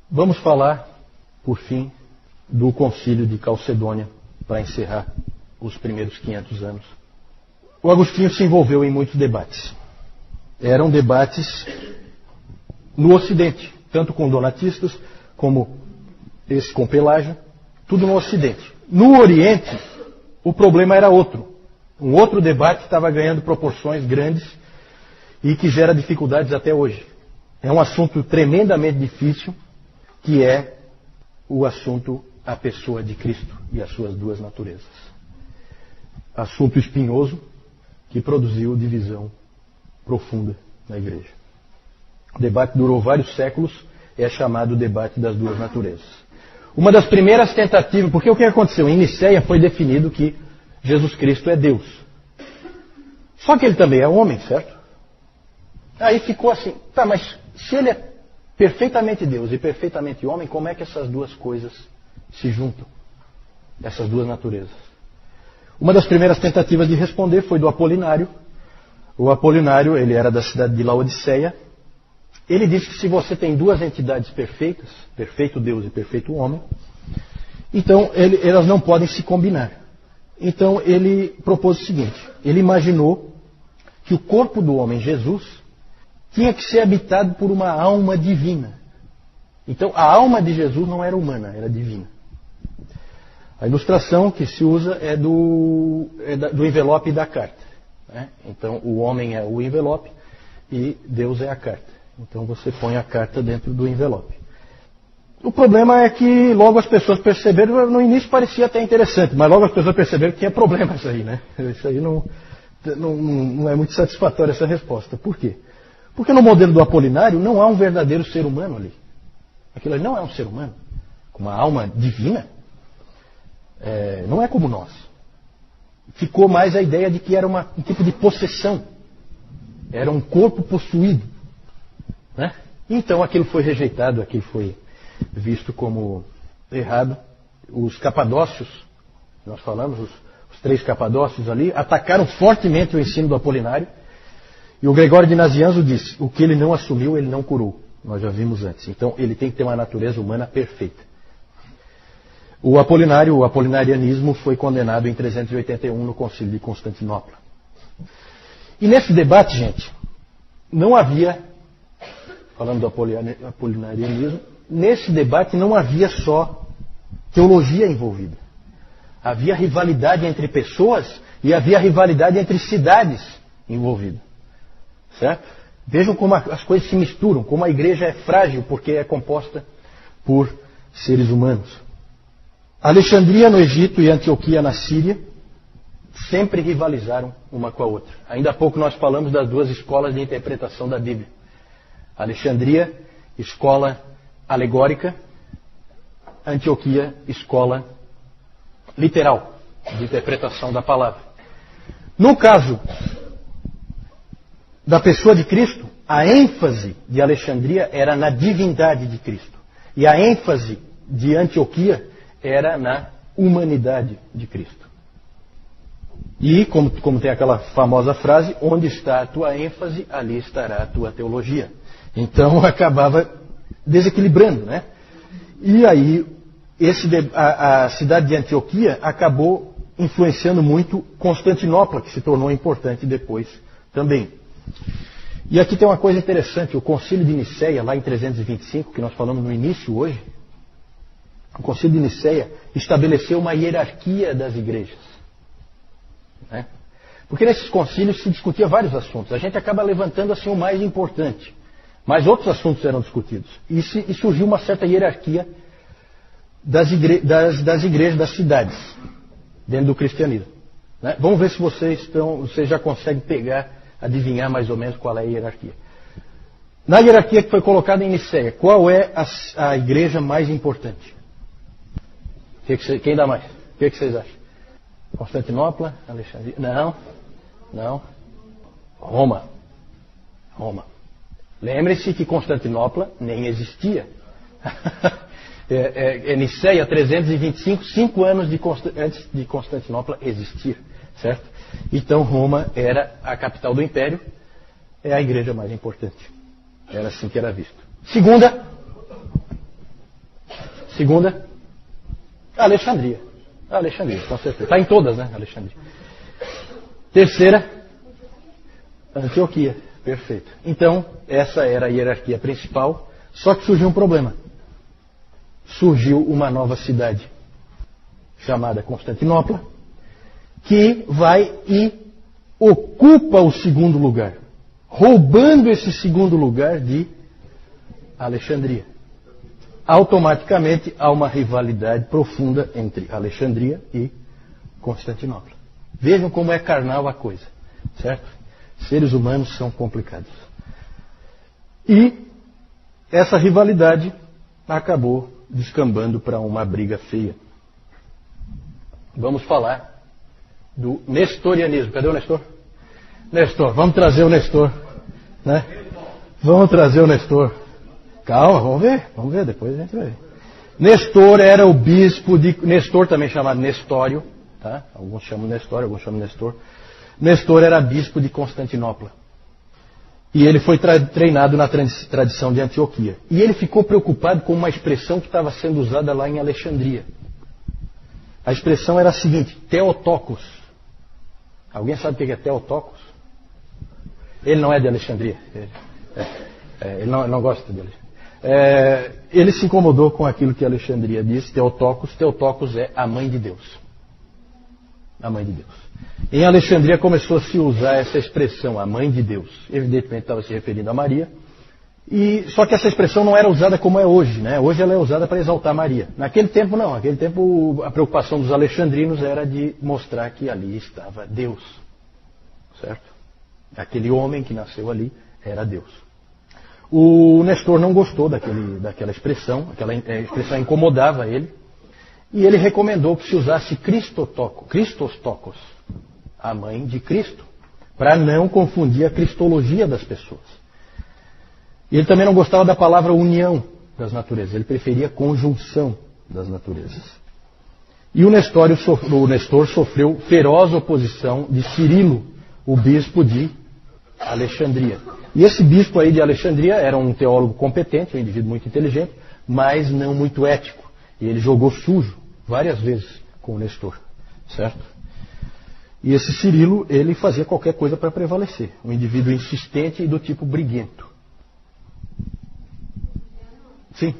Vamos falar, por fim, do Concílio de Calcedônia, para encerrar os primeiros 500 anos. O Agostinho se envolveu em muitos debates. Eram debates no Ocidente, tanto com donatistas como esse com Pelágio, tudo no Ocidente. No Oriente, o problema era outro. Um outro debate estava ganhando proporções grandes e que gera dificuldades até hoje. É um assunto tremendamente difícil, que é o assunto a pessoa de Cristo e as suas duas naturezas. Assunto espinhoso que produziu divisão profunda na igreja. O debate durou vários séculos, é chamado debate das duas naturezas. Uma das primeiras tentativas, porque o que aconteceu? Em Nicéia foi definido que Jesus Cristo é Deus. Só que ele também é homem, certo? Aí ficou assim, tá, mas se ele é perfeitamente Deus e perfeitamente homem, como é que essas duas coisas se juntam? Essas duas naturezas. Uma das primeiras tentativas de responder foi do Apolinário. O Apolinário, ele era da cidade de Laodiceia. Ele disse que se você tem duas entidades perfeitas, perfeito Deus e perfeito homem, então elas não podem se combinar. Então ele propôs o seguinte, ele imaginou que o corpo do homem, Jesus, tinha que ser habitado por uma alma divina. Então a alma de Jesus não era humana, era divina. A ilustração que se usa é do envelope da carta. Né? Então o homem é o envelope e Deus é a carta. Então você põe a carta dentro do envelope. O problema é que logo as pessoas perceberam, no início parecia até interessante, mas logo as pessoas perceberam que tinha problema isso aí, né? Isso aí não é muito satisfatória essa resposta. Por quê? Porque no modelo do Apolinário não há um verdadeiro ser humano ali. Aquilo ali não é um ser humano, com uma alma divina. Não é como nós. Ficou mais a ideia de que era um tipo de possessão. Era um corpo possuído. Né? Então aquilo foi rejeitado, aquilo foi visto como errado. Os capadócios, nós falamos, os 3 capadócios ali, atacaram fortemente o ensino do Apolinário. E o Gregório de Nazianzo disse, o que ele não assumiu, ele não curou. Nós já vimos antes. Então ele tem que ter uma natureza humana perfeita. O apolinarianismo foi condenado em 381 no Concílio de Constantinopla. E nesse debate, gente, não havia, falando do apolinarianismo, nesse debate não havia só teologia envolvida. Havia rivalidade entre pessoas e havia rivalidade entre cidades envolvidas. Certo? Vejam como as coisas se misturam, como a igreja é frágil porque é composta por seres humanos. Alexandria no Egito e Antioquia na Síria sempre rivalizaram uma com a outra. Ainda há pouco nós falamos das duas escolas de interpretação da Bíblia. Alexandria, escola alegórica. Antioquia, escola literal, de interpretação da palavra. No caso da pessoa de Cristo, a ênfase de Alexandria era na divindade de Cristo. E a ênfase de Antioquia era na humanidade de Cristo. E, como tem aquela famosa frase, onde está a tua ênfase, ali estará a tua teologia. Então acabava desequilibrando, né? E aí a cidade de Antioquia acabou influenciando muito Constantinopla, que se tornou importante depois também. E aqui tem uma coisa interessante, o Concílio de Nicéia, lá em 325, que nós falamos no início hoje, o Concílio de Nicéia estabeleceu uma hierarquia das igrejas. Né? Porque nesses concílios se discutia vários assuntos. A gente acaba levantando assim o mais importante. Mas outros assuntos eram discutidos. E surgiu uma certa hierarquia das igrejas, das cidades, dentro do cristianismo. Né? Vamos ver se vocês já conseguem adivinhar mais ou menos qual é a hierarquia. Na hierarquia que foi colocada em Nicéia, qual é a igreja mais importante? Quem dá mais? O que vocês acham? Constantinopla? Alexandria? Não. Roma. Lembre-se que Constantinopla nem existia. Nicéia 325, 5 anos antes de Constantinopla existir. Certo? Então Roma era a capital do império, é a igreja mais importante. Era assim que era visto. Segunda, Segunda, Alexandria. Alexandria, com certeza. Está em todas, né? Alexandria. Terceira, Antioquia. Perfeito. Então, essa era a hierarquia principal, só que surgiu um problema. Surgiu uma nova cidade, chamada Constantinopla, que vai e ocupa o segundo lugar, roubando esse segundo lugar de Alexandria. Automaticamente há uma rivalidade profunda entre Alexandria e Constantinopla. Vejam como é carnal a coisa, certo? Seres humanos são complicados. E essa rivalidade acabou descambando para uma briga feia. Vamos falar do nestorianismo. Cadê o Nestor? Nestor, vamos trazer o Nestor. Né? Vamos trazer o Nestor. Calma, vamos ver, depois a gente vai ver. Nestor era o bispo de... Nestor também chamado Nestório. Tá? Alguns chamam Nestório, alguns chamam Nestor. Nestor era bispo de Constantinopla. E ele foi treinado na tradição de Antioquia. E ele ficou preocupado com uma expressão que estava sendo usada lá em Alexandria. A expressão era a seguinte, Theotokos. Alguém sabe o que é Theotokos? Ele não é de Alexandria. Ele não gosta de Alexandria. Ele se incomodou com aquilo que Alexandria disse, Theotokos. Theotokos é a mãe de Deus. A mãe de Deus. Em Alexandria começou a se usar essa expressão, a mãe de Deus. Evidentemente estava se referindo a Maria. Só que essa expressão não era usada como é hoje, né? Hoje ela é usada para exaltar Maria. Naquele tempo não. Naquele tempo a preocupação dos alexandrinos era de mostrar que ali estava Deus. Certo? Aquele homem que nasceu ali era Deus. O Nestor não gostou daquela expressão. Aquela expressão incomodava ele. E ele recomendou que se usasse Christostokos, a mãe de Cristo, para não confundir a cristologia das pessoas. E ele também não gostava da palavra união das naturezas, ele preferia conjunção das naturezas. E o Nestor sofreu feroz oposição de Cirilo, o bispo de Alexandria. E esse bispo aí de Alexandria era um teólogo competente, um indivíduo muito inteligente, mas não muito ético. E ele jogou sujo várias vezes com o Nestor, certo? E esse Cirilo, ele fazia qualquer coisa para prevalecer. Um indivíduo insistente e do tipo briguento. Sim.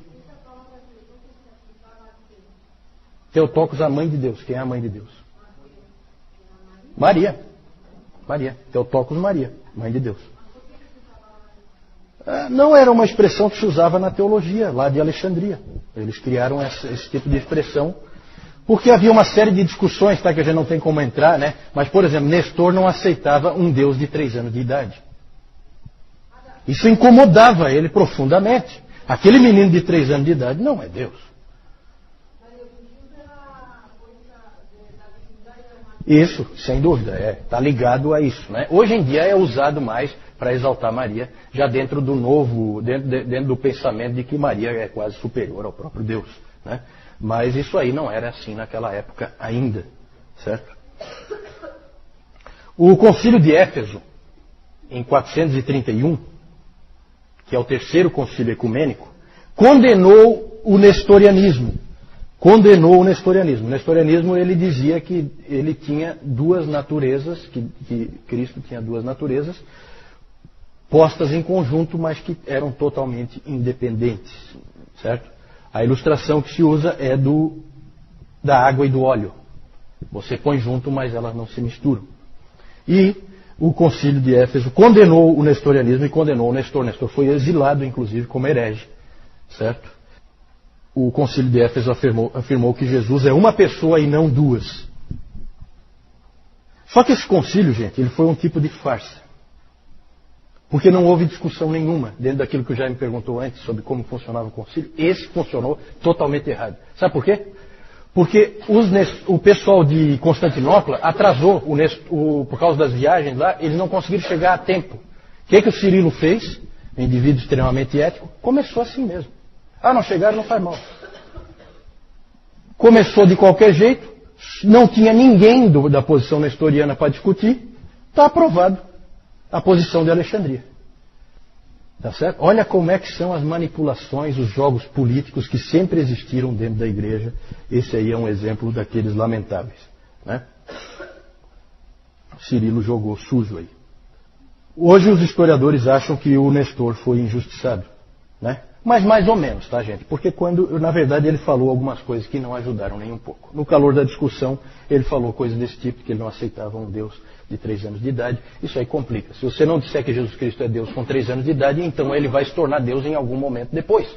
Theotokos, a mãe de Deus. Quem é a mãe de Deus? Maria. Theotokos Maria, mãe de Deus. Não era uma expressão que se usava na teologia, lá de Alexandria. Eles criaram esse tipo de expressão, porque havia uma série de discussões, tá, que a gente não tem como entrar, né? Mas, por exemplo, Nestor não aceitava um Deus de 3 anos de idade. Isso incomodava ele profundamente. Aquele menino de 3 anos de idade não é Deus. Isso, sem dúvida, está ligado a isso, né? Hoje em dia é usado mais para exaltar Maria, já dentro do pensamento de que Maria é quase superior ao próprio Deus, né? Mas isso aí não era assim naquela época ainda, certo? O Concílio de Éfeso, em 431, que é o 3º concílio ecumênico, condenou o nestorianismo. O nestorianismo, ele dizia que ele tinha 2 naturezas, que Cristo tinha 2 naturezas, postas em conjunto, mas que eram totalmente independentes, certo? A ilustração que se usa é da água e do óleo. Você põe junto, mas elas não se misturam. E o Concílio de Éfeso condenou o nestorianismo e condenou o Nestor. Nestor foi exilado, inclusive, como herege, certo? O Concílio de Éfeso afirmou que Jesus é uma pessoa e não 2. Só que esse concílio, gente, ele foi um tipo de farsa. Porque não houve discussão nenhuma dentro daquilo que o Jaime perguntou antes sobre como funcionava o concílio. Esse funcionou totalmente errado. Sabe por quê? Porque o pessoal de Constantinopla atrasou, por causa das viagens lá, eles não conseguiram chegar a tempo. O que o Cirilo fez? Um indivíduo extremamente ético, começou assim mesmo. Não chegaram, não faz mal. Começou de qualquer jeito, não tinha ninguém da posição nestoriana para discutir, está aprovado a posição de Alexandria. Tá certo? Olha como é que são as manipulações, os jogos políticos que sempre existiram dentro da igreja. Esse aí é um exemplo daqueles lamentáveis, né? Cirilo jogou sujo aí. Hoje os historiadores acham que o Nestor foi injustiçado, né? Mas mais ou menos, tá, gente? Porque na verdade, ele falou algumas coisas que não ajudaram nem um pouco. No calor da discussão, ele falou coisas desse tipo, que ele não aceitava um Deus de 3 anos de idade. Isso aí complica. Se você não disser que Jesus Cristo é Deus com 3 anos de idade, então ele vai se tornar Deus em algum momento depois.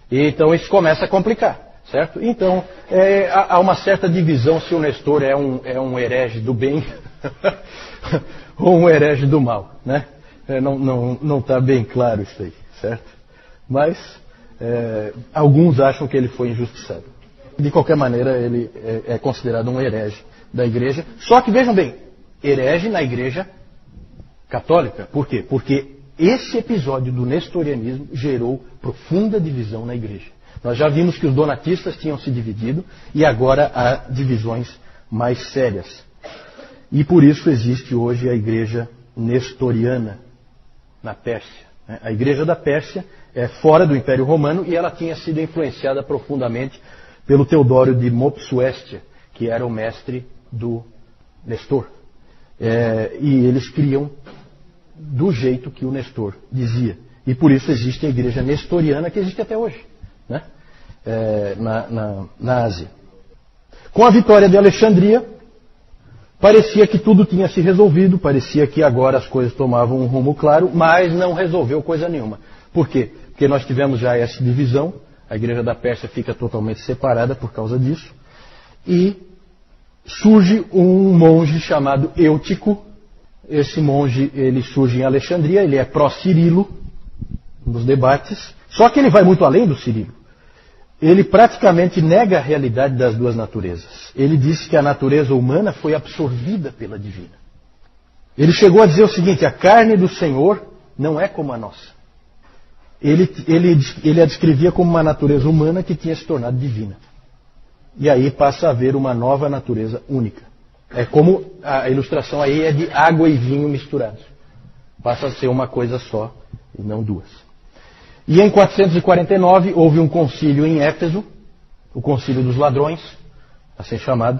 E então isso começa a complicar, certo? Então, há uma certa divisão se o Nestor é um herege do bem ou um herege do mal, né? Não está bem claro isso aí, certo? Mas alguns acham que ele foi injustiçado. De qualquer maneira, ele é considerado um herege da igreja. Só que, vejam bem, herege na igreja católica. Por quê? Porque esse episódio do nestorianismo gerou profunda divisão na igreja. Nós já vimos que os donatistas tinham se dividido e agora há divisões mais sérias. E por isso existe hoje a igreja nestoriana na Pérsia. A igreja da Pérsia é fora do Império Romano e ela tinha sido influenciada profundamente pelo Teodório de Mopsuestia, que era o mestre do Nestor. E eles criam do jeito que o Nestor dizia. E por isso existe a igreja nestoriana que existe até hoje, né? Na Ásia. Com a vitória de Alexandria, parecia que tudo tinha se resolvido, parecia que agora as coisas tomavam um rumo claro, mas não resolveu coisa nenhuma. Por quê? Porque nós tivemos já essa divisão, a igreja da Pérsia fica totalmente separada por causa disso, e surge um monge chamado Eutico. Esse monge, ele surge em Alexandria, ele é pró-Cirilo, nos debates, só que ele vai muito além do Cirilo. Ele praticamente nega a realidade das duas naturezas. Ele disse que a natureza humana foi absorvida pela divina. Ele chegou a dizer o seguinte: a carne do Senhor não é como a nossa. Ele a descrevia como uma natureza humana que tinha se tornado divina. E aí passa a haver uma nova natureza única. É como a ilustração aí é de água e vinho misturados. Passa a ser uma coisa só e não duas. E em 449 houve um concílio em Éfeso, o concílio dos ladrões, assim chamado,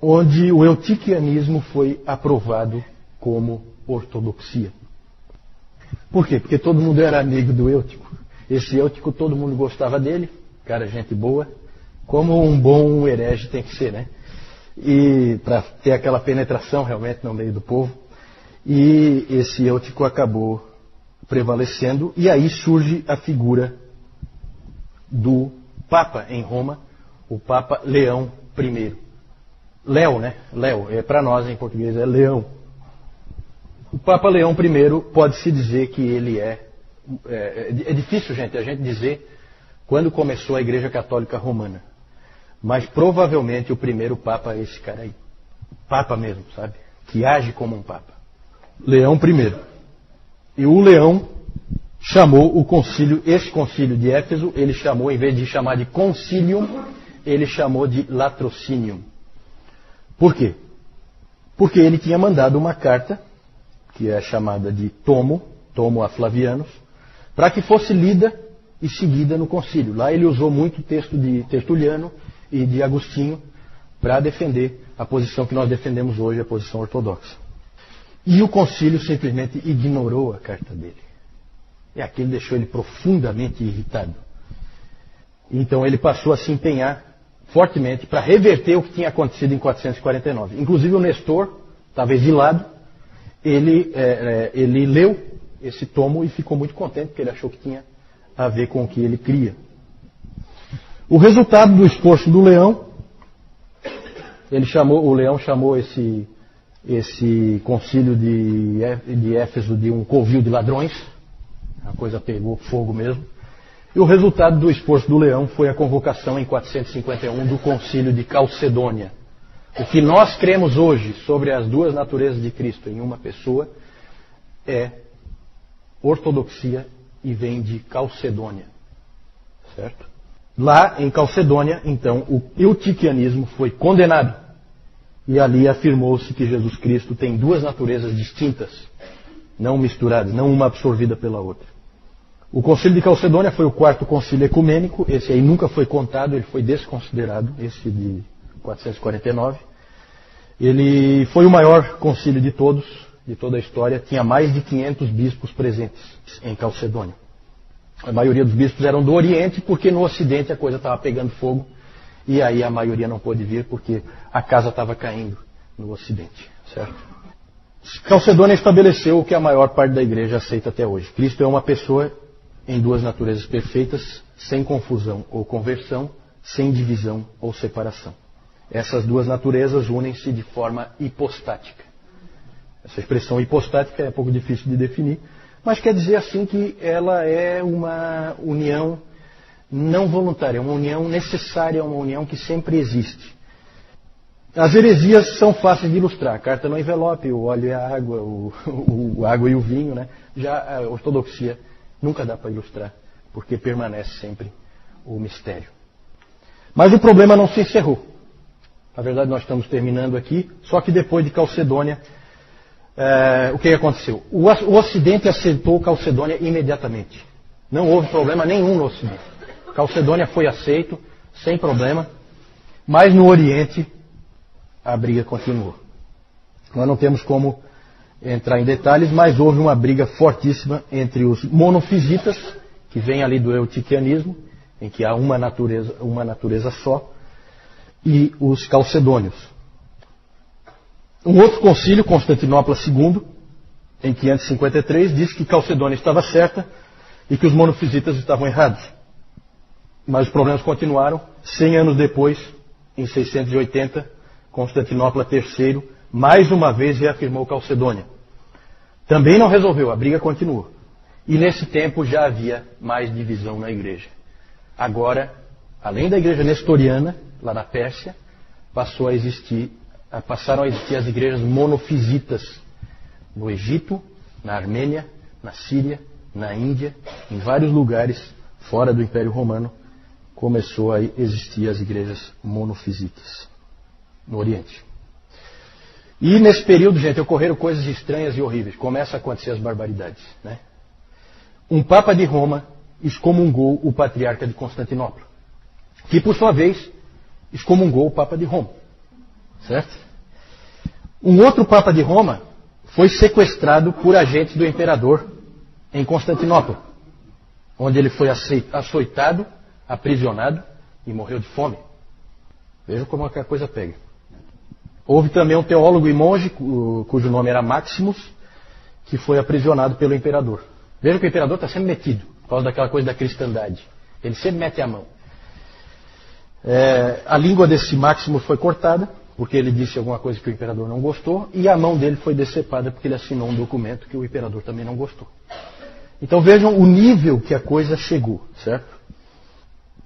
onde o eutiquianismo foi aprovado como ortodoxia. Por quê? Porque todo mundo era amigo do Eutico. Esse Eutico, todo mundo gostava dele, cara, gente boa, como um bom herege tem que ser, né? E para ter aquela penetração realmente no meio do povo. E esse Eutico acabou prevalecendo, e aí surge a figura do Papa em Roma, o Papa Leão I. Léo, né? Léo, para nós em português é Leão. O Papa Leão I pode-se dizer que ele é difícil, gente, a gente dizer quando começou a Igreja Católica Romana. Mas provavelmente o primeiro Papa é esse cara aí. Papa mesmo, sabe? Que age como um Papa. Leão I. E o Leão chamou o concílio, esse concílio de Éfeso, ele chamou, em vez de chamar de concilium, ele chamou de latrocinium. Por quê? Porque ele tinha mandado uma carta, que é chamada de tomo a Flavianos, para que fosse lida e seguida no concílio. Lá ele usou muito o texto de Tertuliano e de Agostinho para defender a posição que nós defendemos hoje, a posição ortodoxa. E o concílio simplesmente ignorou a carta dele. E aquilo deixou ele profundamente irritado. Então ele passou a se empenhar fortemente para reverter o que tinha acontecido em 449. Inclusive o Nestor estava exilado. Ele leu esse tomo e ficou muito contente, porque ele achou que tinha a ver com o que ele cria. O resultado do esforço do Leão, o Leão chamou esse concílio de Éfeso de um covil de ladrões. A coisa pegou fogo mesmo. E o resultado do esforço do Leão foi a convocação em 451 do concílio de Calcedônia. O que nós cremos hoje sobre as duas naturezas de Cristo em uma pessoa é ortodoxia e vem de Calcedônia. Certo? Lá em Calcedônia, então, o eutiquianismo foi condenado. E ali afirmou-se que Jesus Cristo tem duas naturezas distintas. não misturadas, não uma absorvida pela outra. O Concílio de Calcedônia foi o quarto concílio ecumênico, esse aí nunca foi contado, ele foi desconsiderado, esse de 449. Ele foi o maior concílio de todos, de toda a história, tinha mais de 500 bispos presentes em Calcedônia. A maioria dos bispos eram do Oriente, porque no Ocidente a coisa estava pegando fogo, e aí a maioria não pôde vir, porque a casa estava caindo no Ocidente, certo? Calcedônia estabeleceu o que a maior parte da igreja aceita até hoje. Cristo é uma pessoa em duas naturezas perfeitas, sem confusão ou conversão, sem divisão ou separação. Essas duas naturezas unem-se de forma hipostática. Essa expressão hipostática é um pouco difícil de definir, mas quer dizer assim que ela é uma união não voluntária, uma união necessária, uma união que sempre existe. As heresias são fáceis de ilustrar. A carta no envelope, o óleo e a água, o água e o vinho, né? Já a ortodoxia nunca dá para ilustrar, porque permanece sempre o mistério. Mas o problema não se encerrou. Na verdade, nós estamos terminando aqui, só que depois de Calcedônia, o que aconteceu? O Ocidente aceitou Calcedônia imediatamente. Não houve problema nenhum no Ocidente. Calcedônia foi aceito, sem problema, mas no Oriente a briga continuou. Nós não temos como entrar em detalhes, mas houve uma briga fortíssima entre os monofisitas, que vem ali do eutiquianismo, em que há uma natureza só, e os calcedônios. Um outro concílio, Constantinopla II, em 553, disse que Calcedônia estava certa e que os monofisitas estavam errados. Mas os problemas continuaram. 100 anos depois, em 680, Constantinopla III, mais uma vez reafirmou Calcedônia. Também não resolveu, a briga continuou. E nesse tempo já havia mais divisão na igreja. Agora, além da igreja nestoriana, lá na Pérsia, passaram a existir as igrejas monofisitas no Egito, na Armênia, na Síria, na Índia, em vários lugares fora do Império Romano, começou a existir as igrejas monofisitas no Oriente. E nesse período, gente, ocorreram coisas estranhas e horríveis. Começa a acontecer as barbaridades, né? Um Papa de Roma excomungou o Patriarca de Constantinopla, que por sua vez excomungou o Papa de Roma. Certo? Um outro Papa de Roma foi sequestrado por agentes do imperador em Constantinopla, onde ele foi açoitado, aprisionado e morreu de fome. Veja como a coisa pega. Houve também um teólogo e monge, cujo nome era Maximus, que foi aprisionado pelo imperador. Veja que o imperador está sempre metido, por causa daquela coisa da cristandade. Ele sempre mete a mão. A língua desse Maximus foi cortada, porque ele disse alguma coisa que o imperador não gostou, e a mão dele foi decepada porque ele assinou um documento que o imperador também não gostou. Então vejam o nível que a coisa chegou, certo?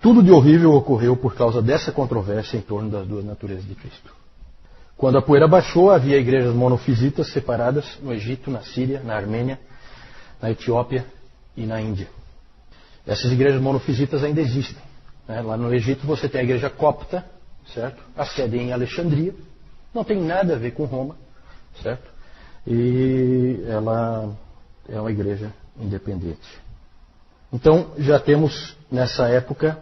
Tudo de horrível ocorreu por causa dessa controvérsia em torno das duas naturezas de Cristo. Quando a poeira baixou, havia igrejas monofisitas separadas no Egito, na Síria, na Armênia, na Etiópia e na Índia. Essas igrejas monofisitas ainda existem. Lá no Egito você tem a igreja copta, certo? A sede é em Alexandria, não tem nada a ver com Roma, certo? E ela é uma igreja independente. Então já temos nessa época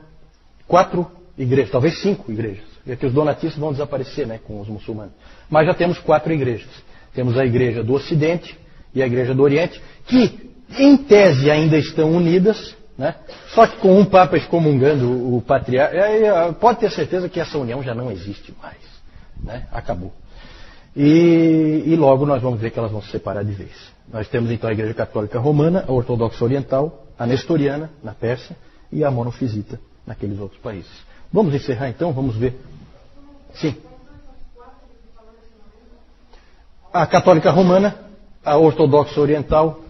4 igrejas, talvez 5 igrejas, porque os donatistas vão desaparecer, né, com os muçulmanos. Mas já temos 4 igrejas. Temos a igreja do Ocidente e a igreja do Oriente, que em tese ainda estão unidas, né? Só que com um Papa excomungando o patriarca, pode ter certeza que essa união já não existe mais, né? Acabou. E logo nós vamos ver que elas vão se separar de vez. Nós temos então a Igreja Católica Romana, a Ortodoxa Oriental, a Nestoriana, na Pérsia, e a Monofisita, naqueles outros países. Vamos encerrar então, vamos ver. Sim. A Católica Romana, a Ortodoxa Oriental,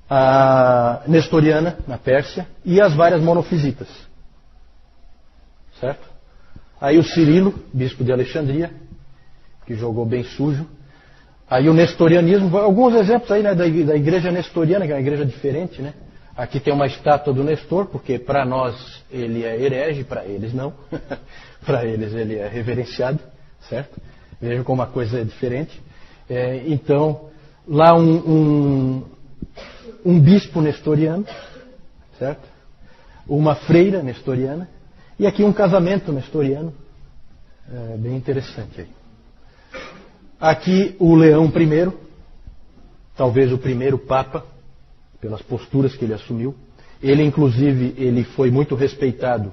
a Nestoriana, na Pérsia, e as várias monofisitas. Certo? Aí o Cirilo, bispo de Alexandria, que jogou bem sujo. Aí o nestorianismo, alguns exemplos aí, né, da igreja nestoriana, que é uma igreja diferente, né? Aqui tem uma estátua do Nestor, porque para nós ele é herege, para eles não. Para eles ele é reverenciado, certo? Vejam como a coisa é diferente. Então, Lá um bispo nestoriano, certo? Uma freira nestoriana. E aqui um casamento nestoriano. Bem interessante aí. Aqui o Leão I, talvez o primeiro Papa, pelas posturas que ele assumiu. Ele, inclusive, ele foi muito respeitado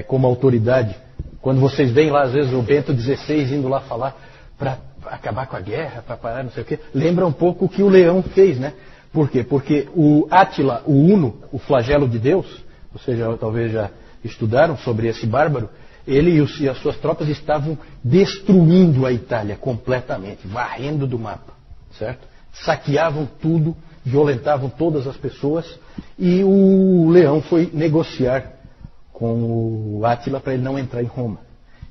como autoridade. Quando vocês veem lá, às vezes, o Bento XVI indo lá falar para acabar com a guerra, para parar não sei o quê, lembra um pouco o que o Leão fez, né? Por quê? Porque o Átila, o Uno, o flagelo de Deus, vocês talvez já estudaram sobre esse bárbaro, ele e as suas tropas estavam destruindo a Itália completamente, varrendo do mapa, certo? Saqueavam tudo, violentavam todas as pessoas, e o Leão foi negociar com o Átila para ele não entrar em Roma.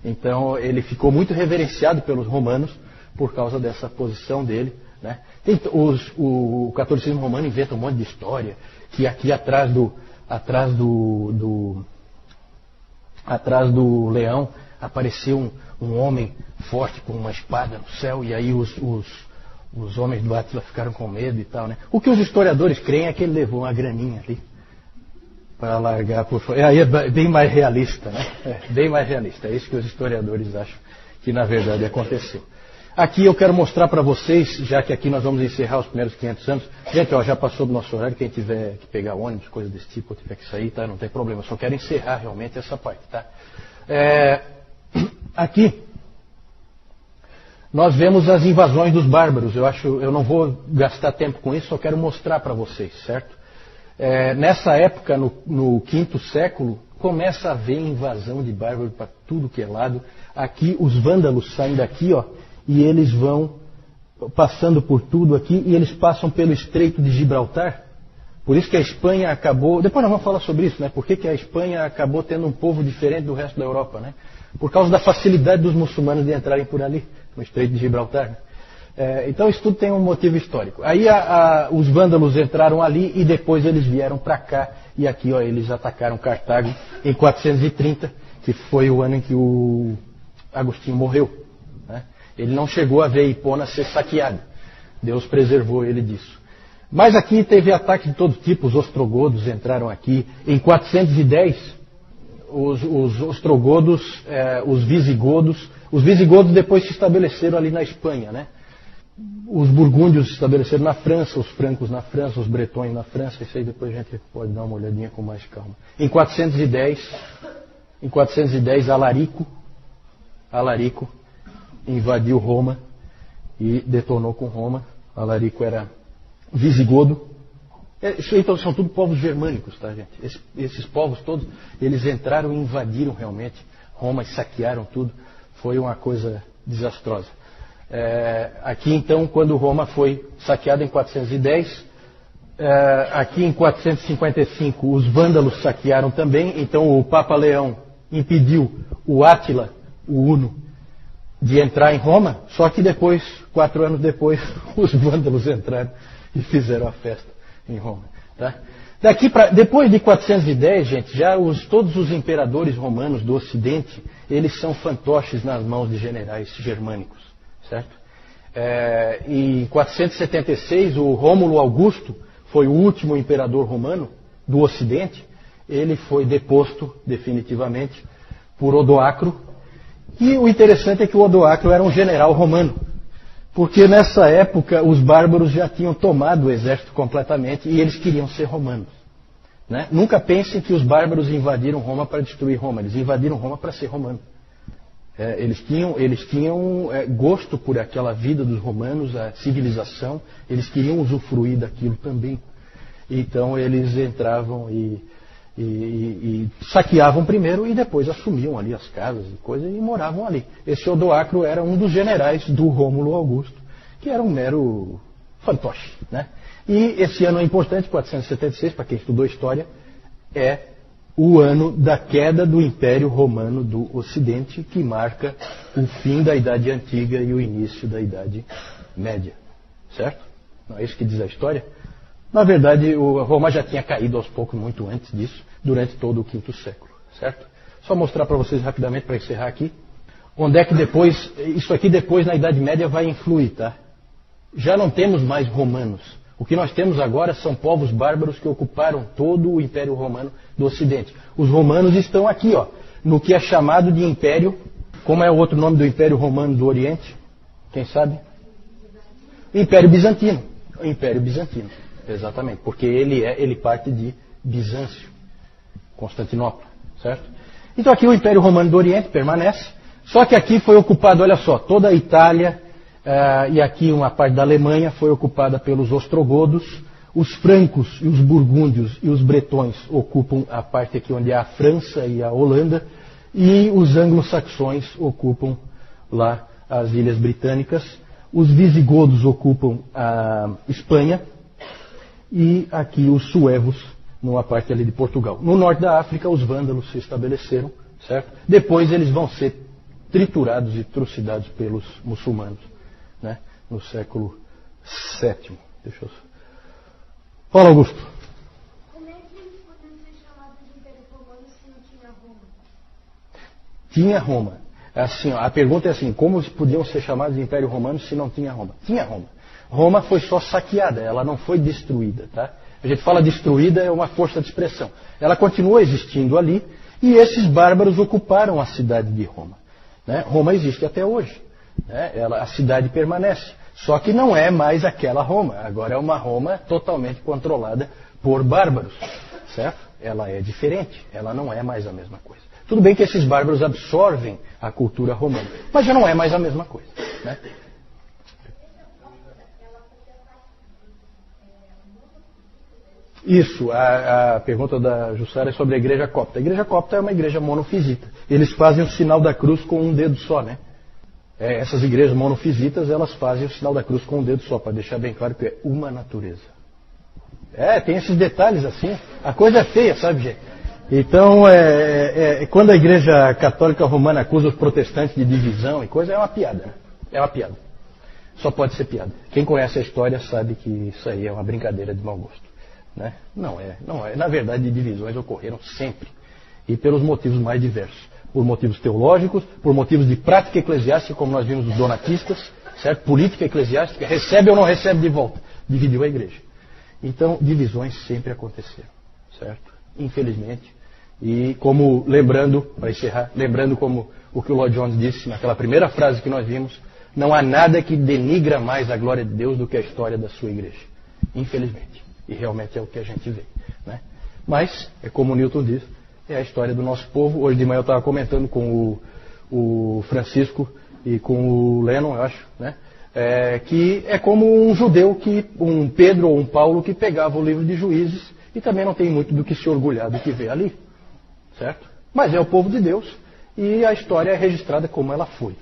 Então ele ficou muito reverenciado pelos romanos por causa dessa posição dele, né? O catolicismo romano inventa um monte de história, que aqui atrás do leão apareceu um homem forte com uma espada no céu, e aí os homens do Átila ficaram com medo e tal, né? O que os historiadores creem é que ele levou uma graninha ali para largar por fora. Aí é bem mais realista, né? Bem mais realista. É isso que os historiadores acham que na verdade aconteceu. Aqui eu quero mostrar para vocês, já que aqui nós vamos encerrar os primeiros 500 anos. Gente, já passou do nosso horário, quem tiver que pegar ônibus, coisa desse tipo, ou tiver que sair, tá? Não tem problema. Eu só quero encerrar realmente essa parte, tá? Aqui nós vemos as invasões dos bárbaros. Eu não vou gastar tempo com isso, só quero mostrar para vocês, certo? Nessa época, no quinto século, começa a haver invasão de bárbaros para tudo que é lado. Aqui os vândalos saem daqui, ó, e eles vão passando por tudo aqui, e eles passam pelo Estreito de Gibraltar. Por isso que a Espanha acabou... Depois nós vamos falar sobre isso, né? Por que a Espanha acabou tendo um povo diferente do resto da Europa, né? Por causa da facilidade dos muçulmanos de entrarem por ali, no Estreito de Gibraltar, né? Então isso tudo tem um motivo histórico. Aí os vândalos entraram ali e depois eles vieram para cá, e aqui, ó, eles atacaram Cartago em 430, que foi o ano em que o Agostinho morreu, né? Ele não chegou a ver Hipona ser saqueada. Deus preservou ele disso. Mas aqui teve ataques de todo tipo. Os ostrogodos entraram aqui. Em 410, os ostrogodos, os visigodos depois se estabeleceram ali na Espanha, né? Os burgúndios se estabeleceram na França, os francos na França, os bretões na França. Isso aí depois a gente pode dar uma olhadinha com mais calma. Em 410, Alarico invadiu Roma e detonou com Roma. Alarico era visigodo. Então são tudo povos germânicos, tá, gente? Esses povos todos, eles entraram e invadiram realmente Roma e saquearam tudo. Foi uma coisa desastrosa. Aqui então, quando Roma foi saqueada em 410, aqui em 455 os vândalos saquearam também. Então o Papa Leão impediu o Átila, o Uno, de entrar em Roma, só que depois, 4 anos depois, os vândalos entraram e fizeram a festa em Roma, tá? Depois de 410, gente, todos os imperadores romanos do Ocidente, eles são fantoches nas mãos de generais germânicos, certo? Em 476, o Rômulo Augusto foi o último imperador romano do Ocidente. Ele foi deposto definitivamente por Odoacro. E o interessante é que o Odoacro era um general romano, porque nessa época os bárbaros já tinham tomado o exército completamente e eles queriam ser romanos, né? Nunca pensem que os bárbaros invadiram Roma para destruir Roma, eles invadiram Roma para ser romanos. Eles tinham gosto por aquela vida dos romanos, a civilização, eles queriam usufruir daquilo também. Então eles entravam e saqueavam primeiro e depois assumiam ali as casas e coisas e moravam ali. Esse Odoacro era um dos generais do Rômulo Augusto, que era um mero fantoche, né? E esse ano é importante, 476, para quem estudou história, é o ano da queda do Império Romano do Ocidente, que marca o fim da Idade Antiga e o início da Idade Média. Certo? Não é isso que diz a história? Na verdade, Roma já tinha caído aos poucos, muito antes disso, durante todo o quinto século. Certo? Só mostrar para vocês rapidamente, para encerrar aqui, onde é que depois, isso aqui depois na Idade Média vai influir, tá? Já não temos mais romanos. O que nós temos agora são povos bárbaros que ocuparam todo o Império Romano do Ocidente. Os romanos estão aqui, ó, no que é chamado de Império. Como é o outro nome do Império Romano do Oriente? Quem sabe? Império Bizantino. O Império Bizantino, exatamente, porque ele parte de Bizâncio, Constantinopla, certo? Então aqui o Império Romano do Oriente permanece, só que aqui foi ocupado, olha só, toda a Itália e aqui uma parte da Alemanha foi ocupada pelos ostrogodos, os francos e os burgúndios e os bretões ocupam a parte aqui onde é a França e a Holanda, e os anglo-saxões ocupam lá as Ilhas Britânicas. Os visigodos ocupam a Espanha e aqui os suevos, numa parte ali de Portugal. No norte da África, os vândalos se estabeleceram, certo? Depois eles vão ser triturados e trucidados pelos muçulmanos, né? No século VII. Deixa eu... Fala, Augusto. Como é que eles podiam ser chamados de Império Romano se não tinha Roma? Tinha Roma. Assim, a pergunta é assim, como podiam ser chamados de Império Romano se não tinha Roma? Tinha Roma. Roma foi só saqueada, ela não foi destruída, tá? A gente fala destruída, é uma força de expressão. Ela continua existindo ali e esses bárbaros ocuparam a cidade de Roma, né? Roma existe até hoje, né? A cidade permanece, só que não é mais aquela Roma, agora é uma Roma totalmente controlada por bárbaros, certo? Ela é diferente, ela não é mais a mesma coisa. Tudo bem que esses bárbaros absorvem a cultura romana, mas já não é mais a mesma coisa, né? Isso, a pergunta da Jussara é sobre a igreja copta. A igreja copta é uma igreja monofisita. Eles fazem o sinal da cruz com um dedo só, né? Essas igrejas monofisitas, elas fazem o sinal da cruz com um dedo só, para deixar bem claro que é uma natureza. Tem esses detalhes assim. A coisa é feia, sabe, gente? Então, quando a Igreja Católica Romana acusa os protestantes de divisão e coisa, é uma piada, né? É uma piada. Só pode ser piada. Quem conhece a história sabe que isso aí é uma brincadeira de mau gosto, né? Não é. Na verdade, divisões ocorreram sempre. E pelos motivos mais diversos. Por motivos teológicos, por motivos de prática eclesiástica, como nós vimos dos donatistas, certo? Política eclesiástica, recebe ou não recebe de volta. Dividiu a igreja. Então, divisões sempre aconteceram, certo? Infelizmente. E como, lembrando, para encerrar, lembrando como o que o Lloyd Jones disse naquela primeira frase que nós vimos, não há nada que denigra mais a glória de Deus do que a história da sua igreja. Infelizmente. E realmente é o que a gente vê, né? Mas, é como o Newton diz, é a história do nosso povo. Hoje de manhã eu estava comentando com o Francisco e com o Lennon, eu acho, né? Que é como um judeu, um Pedro ou um Paulo que pegava o livro de Juízes e também não tem muito do que se orgulhar do que vê ali. Certo? Mas é o povo de Deus e a história é registrada como ela foi.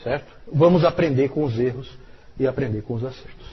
Certo? Vamos aprender com os erros e aprender com os acertos.